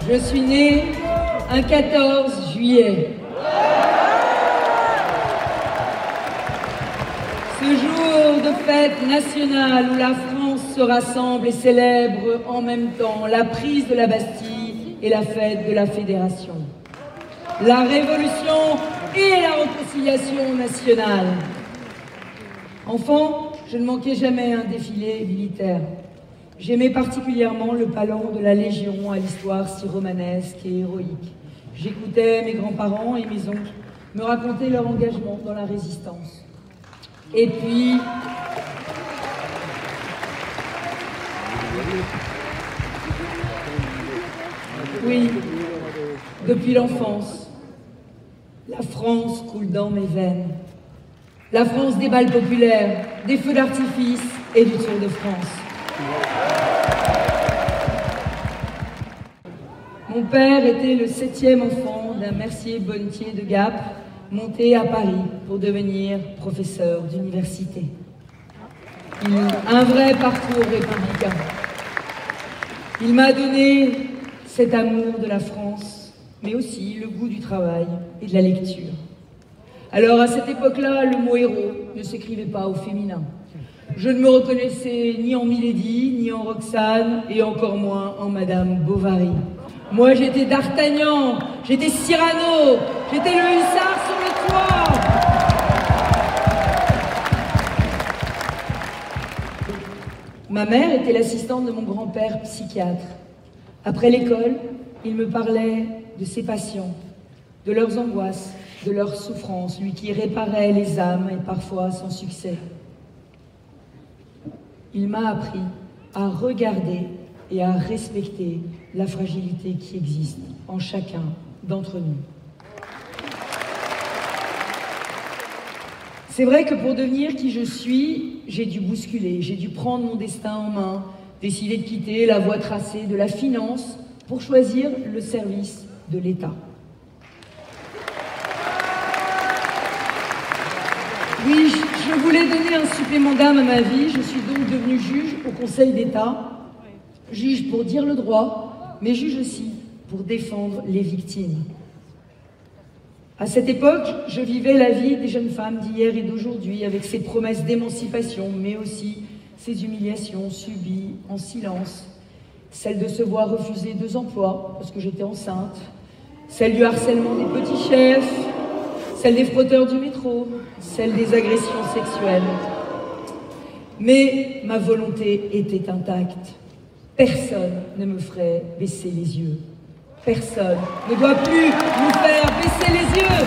Je suis née un 14 juillet. Ce jour de fête nationale où la France se rassemble et célèbre en même temps la prise de la Bastille et la fête de la Fédération. La Révolution et la réconciliation nationale. Enfant, je ne manquais jamais un défilé militaire. J'aimais particulièrement le palan de la Légion à l'histoire si romanesque et héroïque. J'écoutais mes grands-parents et mes oncles me raconter leur engagement dans la résistance. Et puis, oui, depuis l'enfance, la France coule dans mes veines. La France des bals populaires, des feux d'artifice et du Tour de France. Mon père était le 7e enfant d'un mercier bonnetier de Gap, monté à Paris pour devenir professeur d'université. Un vrai parcours républicain. Il m'a donné cet amour de la France, mais aussi le goût du travail et de la lecture. Alors à cette époque-là, le mot héros ne s'écrivait pas au féminin. Je ne me reconnaissais ni en Milady, ni en Roxane, et encore moins en Madame Bovary. Moi j'étais D'Artagnan, j'étais Cyrano, j'étais le hussard sur le toit. Ma mère était l'assistante de mon grand-père psychiatre. Après l'école, il me parlait de ses patients, de leurs angoisses, de leurs souffrances, lui qui réparait les âmes et parfois sans succès. Il m'a appris à regarder et à respecter la fragilité qui existe en chacun d'entre nous. C'est vrai que pour devenir qui je suis, j'ai dû bousculer, j'ai dû prendre mon destin en main, décider de quitter la voie tracée de la finance pour choisir le service de l'État. Oui, je voulais donner un supplément d'âme à ma vie. Je suis donc devenue juge au Conseil d'État. Juge pour dire le droit, mais juge aussi pour défendre les victimes. À cette époque, je vivais la vie des jeunes femmes d'hier et d'aujourd'hui avec ses promesses d'émancipation, mais aussi ses humiliations subies en silence. Celle de se voir refuser 2 emplois parce que j'étais enceinte. Celle du harcèlement des petits chefs. Celle des frotteurs du métro, celle des agressions sexuelles. Mais ma volonté était intacte. Personne ne me ferait baisser les yeux. Personne ne doit plus nous faire baisser les yeux.